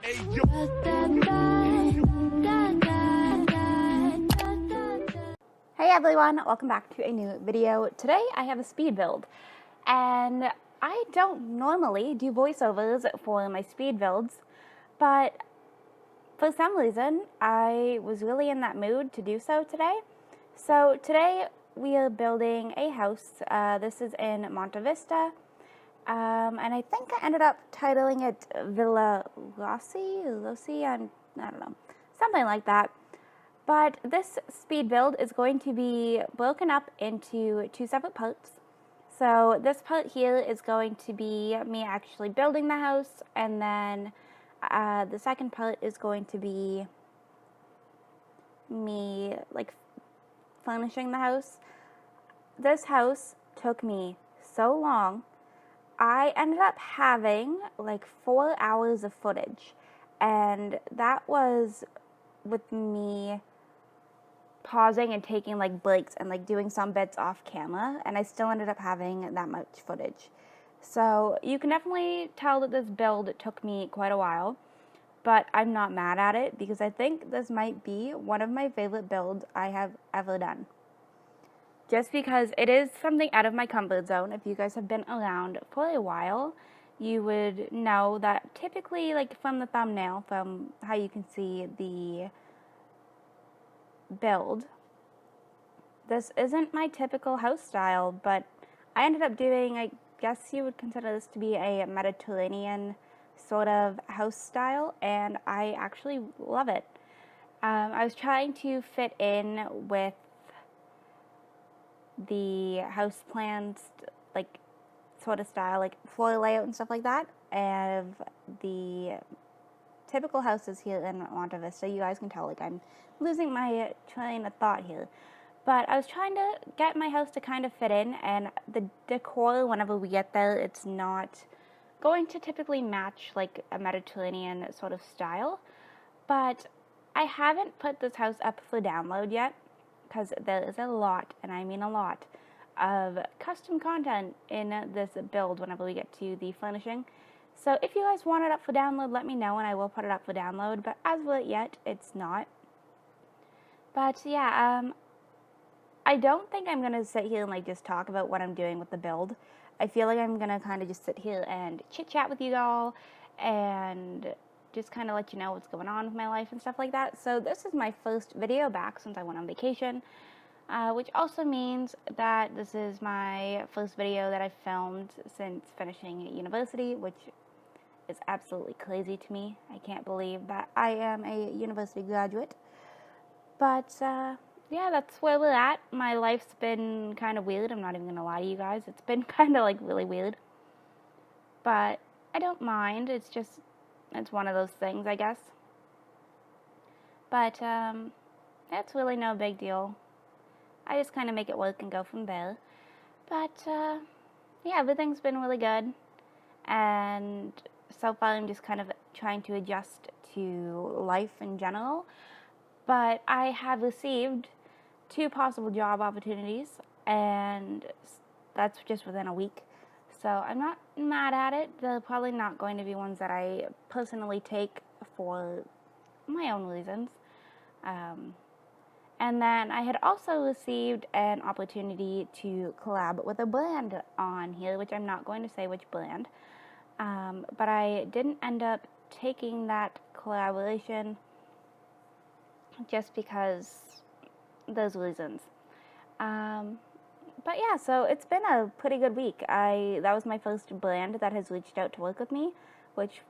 Hey everyone, welcome back to a new video. Today I have a speed build, and I don't normally do voiceovers for my speed builds, but for some reason I was really in that mood to do so today. So today we are building a house. This is in Monte Vista, and I think I ended up titling it Villa Rossi, I don't know, something like that. But this speed build is going to be broken up into two separate parts. So this part here is going to be me actually building the house, and then the second part is going to be me like furnishing the house. This house took me so long. I ended up having like 4 hours of footage, and that was with me pausing and taking like breaks and like doing some bits off camera, and I still ended up having that much footage. So you can definitely tell that this build took me quite a while, but I'm not mad at it because I think this might be one of my favorite builds I have ever done. Just because it is something out of my comfort zone. If you guys have been around for a while, you would know that typically, like from the thumbnail, from how you can see the build, this isn't my typical house style, but I ended up doing, I guess you would consider this to be a Mediterranean sort of house style, and I actually love it. I was trying to fit in with the house plans, like sort of style, like floor layout and stuff like that, of the typical houses here in Monte Vista. You guys can tell, like, I'm losing my train of thought here. But I was trying to get my house to kind of fit in, and the decor, whenever we get there, it's not going to typically match like a Mediterranean sort of style. But I haven't put this house up for download yet, because there is a lot, and I mean a lot, of custom content in this build whenever we get to the furnishing. So if you guys want it up for download, let me know and I will put it up for download, but as of yet, it's not. But yeah, I don't think I'm going to sit here and like just talk about what I'm doing with the build. I feel like I'm going to kind of just sit here and chit-chat with you all and just kind of let you know what's going on with my life and stuff like that. So this is my first video back since I went on vacation, which also means that this is my first video that I've filmed since finishing university, which is absolutely crazy to me. I can't believe that I am a university graduate. But yeah, that's where we're at. My life's been kind of weird. I'm not even gonna lie to you guys. It's been kind of like really weird. But I don't mind. It's one of those things, I guess. But that's really no big deal. I just kind of make it work and go from there. But yeah, everything's been really good. And so far I'm just kind of trying to adjust to life in general. But I have received 2 possible job opportunities, and that's just within a week. So I'm not mad at it. They're probably not going to be ones that I personally take for my own reasons. And then I had also received an opportunity to collab with a brand on here, which I'm not going to say which brand. But I didn't end up taking that collaboration just because those reasons. But yeah, so it's been a pretty good week. That was my first brand that has reached out to work with me, which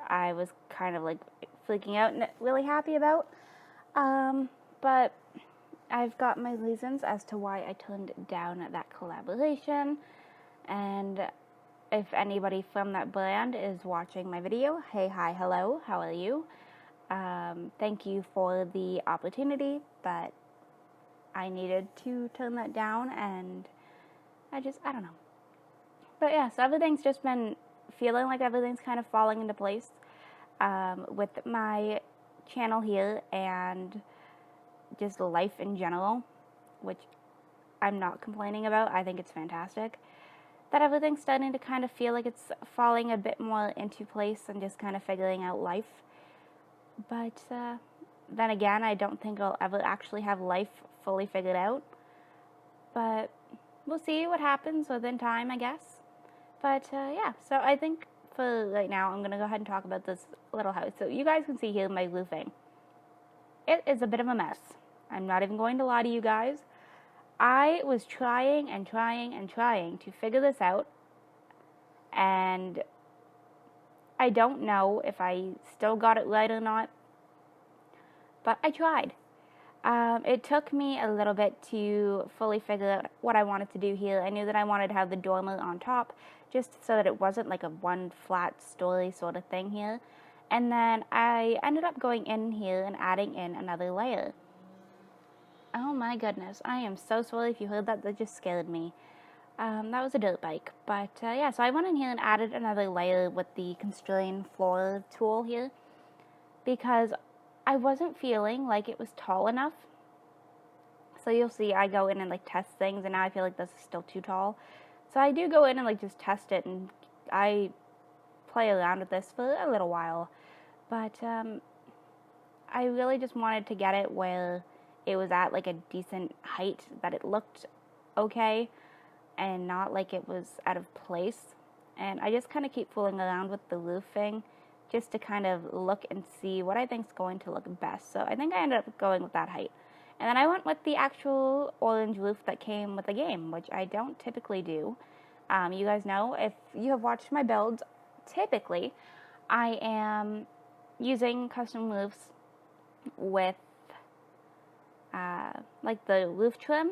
I was kind of like freaking out and really happy about. But I've got my reasons as to why I turned down that collaboration. And if anybody from that brand is watching my video, hey, hi, hello, how are you? Thank you for the opportunity, but I needed to turn that down, and I don't know. But yeah, so everything's just been feeling like everything's kind of falling into place with my channel here and just life in general, which I'm not complaining about. I think it's fantastic that everything's starting to kind of feel like it's falling a bit more into place and just kind of figuring out life. But then again, I don't think I'll ever actually have life fully figured out. But we'll see what happens within time, I guess. But yeah, so I think for right now, I'm going to go ahead and talk about this little house. So you guys can see here my roofing. It is a bit of a mess. I'm not even going to lie to you guys. I was trying and trying and trying to figure this out, and I don't know if I still got it right or not, but I tried. It took me a little bit to fully figure out what I wanted to do here. I knew that I wanted to have the dormer on top, just so that it wasn't like a one flat story sort of thing here. And then I ended up going in here and adding in another layer. Oh my goodness, I am so sorry if you heard that. That just scared me. That was a dirt bike. But yeah, so I went in here and added another layer with the constrain floor tool here, because I wasn't feeling like it was tall enough. So you'll see I go in and like test things, and now I feel like this is still too tall. So I do go in and like just test it, and I play around with this for a little while. But I really just wanted to get it where it was at like a decent height, that it looked okay and not like it was out of place. And I just kind of keep fooling around with the roofing just to kind of look and see what I think is going to look best. So I think I ended up going with that height. And then I went with the actual orange roof that came with the game, which I don't typically do. You guys know, if you have watched my builds, typically I am using custom roofs with like the roof trim,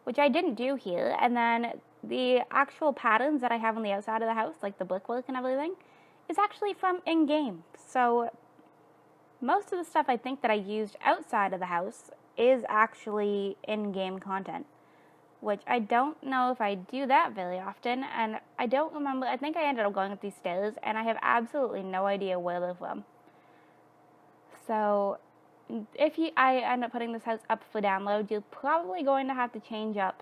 which I didn't do here. And then the actual patterns that I have on the outside of the house, like the brickwork and everything, is actually from in-game. So most of the stuff I think that I used outside of the house is actually in-game content, which I don't know if I do that very often. And I don't remember, I think I ended up going up these stairs, and I have absolutely no idea where they're from. So if I end up putting this house up for download, you're probably going to have to change up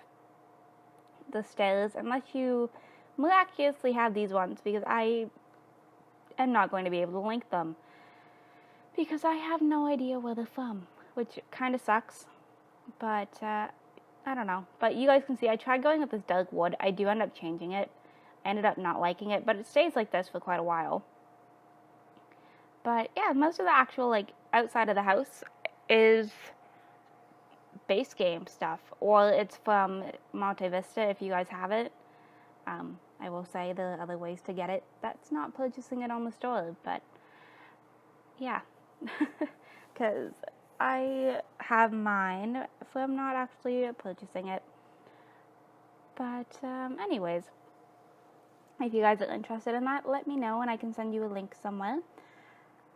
the stairs unless you miraculously have these ones, because I am not going to be able to link them because I have no idea where they're from, which kind of sucks. But I don't know. But you guys can see I tried going with this dark wood. I do end up changing it. I ended up not liking it, but it stays like this for quite a while. But yeah, most of the actual like outside of the house is base game stuff, or it's from Monte Vista if you guys have it. I will say there are other ways to get it. That's not purchasing it on the store, but yeah, because I have mine from not actually purchasing it. But anyways, if you guys are interested in that, let me know and I can send you a link somewhere.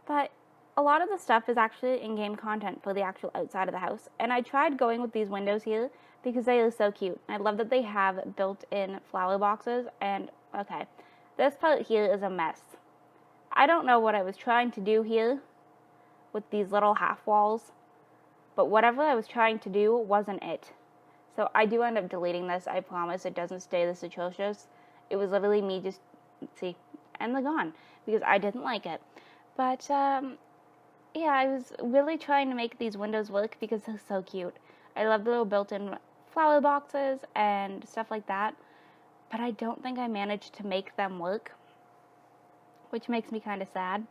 But a lot of the stuff is actually in-game content for the actual outside of the house. And I tried going with these windows here because they are so cute. I love that they have built-in flower boxes. And, okay, this part here is a mess. I don't know what I was trying to do here with these little half walls, but whatever I was trying to do wasn't it. So I do end up deleting this. I promise it doesn't stay this atrocious. It was literally me just, see, and they're gone because I didn't like it. But, yeah, I was really trying to make these windows work because they're so cute. I love the little built-in flower boxes and stuff like that. But I don't think I managed to make them work, which makes me kind of sad.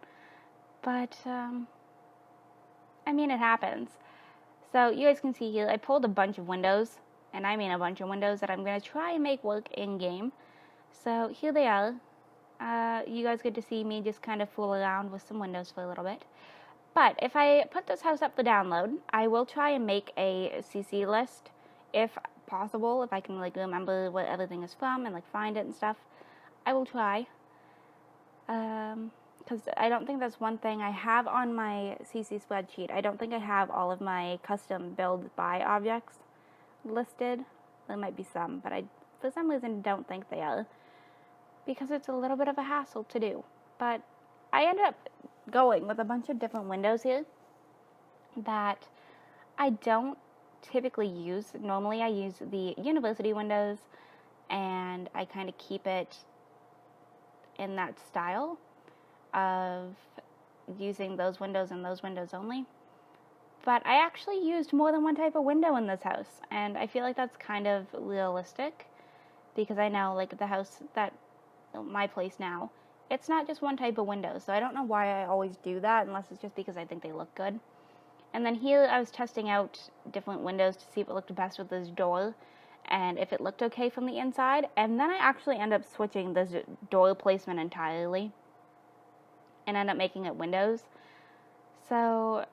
But, I mean, it happens. So you guys can see here, I pulled a bunch of windows, and I mean a bunch of windows that I'm going to try and make work in-game. So here they are. You guys get to see me just kind of fool around with some windows for a little bit. But if I put this house up for download, I will try and make a CC list, if possible, if I can like remember what everything is from and like find it and stuff. I will try. Because I don't think that's one thing I have on my CC spreadsheet. I don't think I have all of my custom build by objects listed. There might be some, but I, for some reason, don't think they are, because it's a little bit of a hassle to do. But I ended up going with a bunch of different windows here that I don't typically use. Normally I use the university windows, and I kind of keep it in that style of using those windows and those windows only. But I actually used more than one type of window in this house, and I feel like that's kind of realistic, because I know, like, the house that, my place now, it's not just one type of window, so I don't know why I always do that, unless it's just because I think they look good. And then here I was testing out different windows to see if it looked best with this door, and if it looked okay from the inside, and then I actually end up switching this door placement entirely, and end up making it windows. So,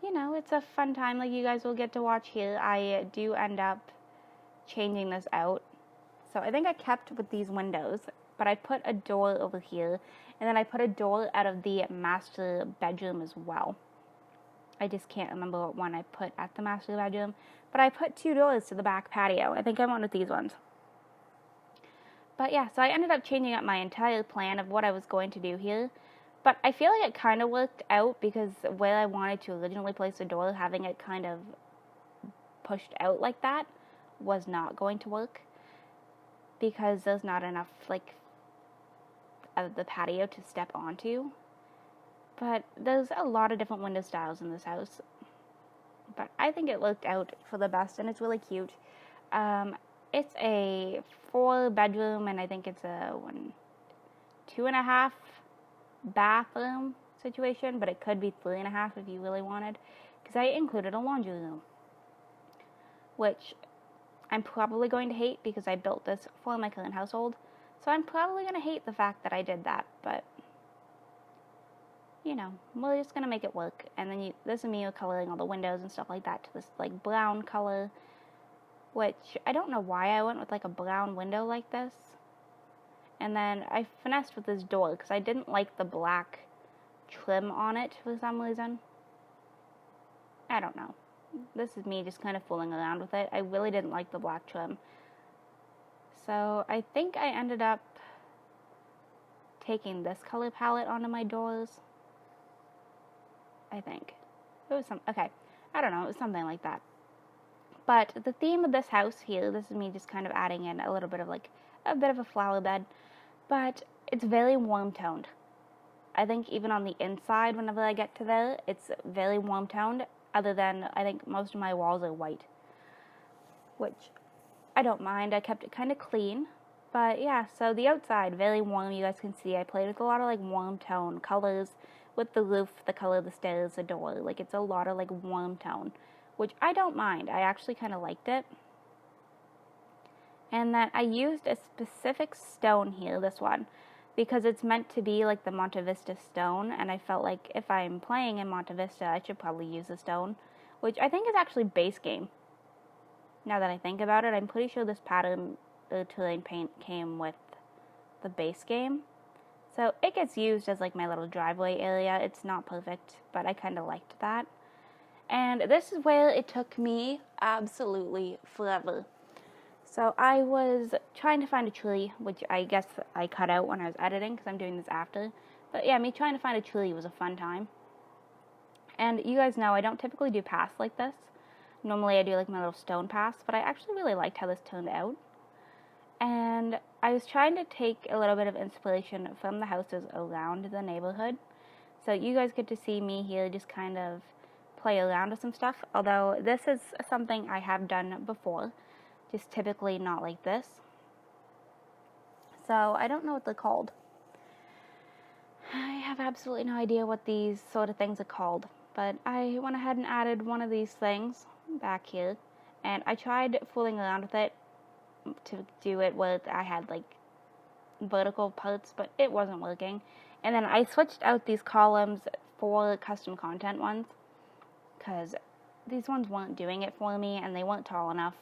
you know, it's a fun time, like you guys will get to watch here. I do end up changing this out. So I think I kept with these windows, but I put a door over here, and then I put a door out of the master bedroom as well. I just can't remember what one I put at the master bedroom, but I put 2 doors to the back patio. I think I went with these ones. But yeah, so I ended up changing up my entire plan of what I was going to do here. But I feel like it kind of worked out, because where I wanted to originally place the door, having it kind of pushed out like that was not going to work, because there's not enough, like, of the patio to step onto. But there's a lot of different window styles in this house. But I think it worked out for the best, and it's really cute. It's a 4-bedroom, and I think it's a 2.5 bathroom situation, but it could be 3.5 if you really wanted, because I included a laundry room, which I'm probably going to hate, because I built this for my current household. So I'm probably going to hate the fact that I did that, but, you know, we're just going to make it work. And then this is me coloring all the windows and stuff like that to this, like, brown color, which I don't know why I went with, like, a brown window like this. And then I finessed with this door, because I didn't like the black trim on it for some reason. I don't know. This is me just kind of fooling around with it. I really didn't like the black trim. So I think I ended up taking this color palette onto my doors. I think. It was okay. I don't know. It was something like that. But the theme of this house here, this is me just kind of adding in a little bit of, like, a bit of a flower bed. But it's very warm toned. I think even on the inside, whenever I get to there, it's very warm toned. Other than, I think most of my walls are white, which I don't mind. I kept it kind of clean. But yeah, so the outside, very warm. You guys can see I played with a lot of, like, warm tone colors with the roof, the color of the stairs, the door. Like, it's a lot of, like, warm tone, which I don't mind. I actually kind of liked it. And then I used a specific stone here, this one, because it's meant to be like the Monte Vista stone, and I felt like if I'm playing in Monte Vista, I should probably use the stone, which I think is actually base game. Now that I think about it, I'm pretty sure this pattern, the terrain paint, came with the base game. So it gets used as, like, my little driveway area. It's not perfect, but I kind of liked that. And this is where it took me absolutely forever. So I was trying to find a tree, which I guess I cut out when I was editing, because I'm doing this after. But yeah, me trying to find a tree was a fun time. And you guys know I don't typically do paths like this. Normally I do, like, my little stone paths, but I actually really liked how this turned out. And I was trying to take a little bit of inspiration from the houses around the neighborhood. So you guys get to see me here just kind of play around with some stuff. Although this is something I have done before. Just typically not like this. So I don't know what they're called. I have absolutely no idea what these sort of things are called. But I went ahead and added one of these things back here. And I tried fooling around with it to do it where I had, like, vertical parts, but it wasn't working. And then I switched out these columns for custom content ones, because these ones weren't doing it for me, and they weren't tall enough.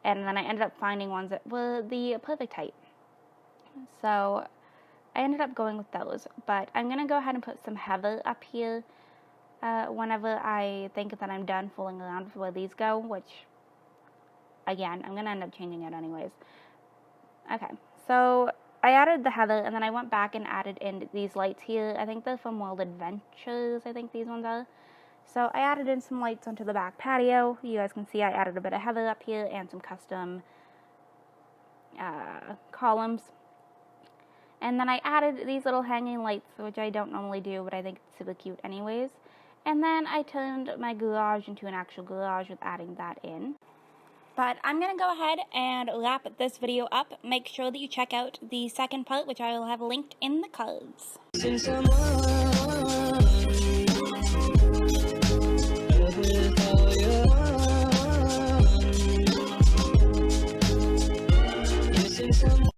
And then I ended up finding ones that were the perfect height. So I ended up going with those. But I'm going to go ahead and put some heather up here whenever I think that I'm done fooling around with where these go, which, again, I'm going to end up changing it anyways. Okay, so I added the heather, and then I went back and added in these lights here. I think they're from World Adventures, I think these ones are. So I added in some lights onto the back patio. You guys can see I added a bit of heather up here and some custom columns. And then I added these little hanging lights, which I don't normally do, but I think it's super cute anyways. And then I turned my goulash into an actual goulash with adding that in. But I'm going to go ahead and wrap this video up. Make sure that you check out the second part, which I will have linked in the cards.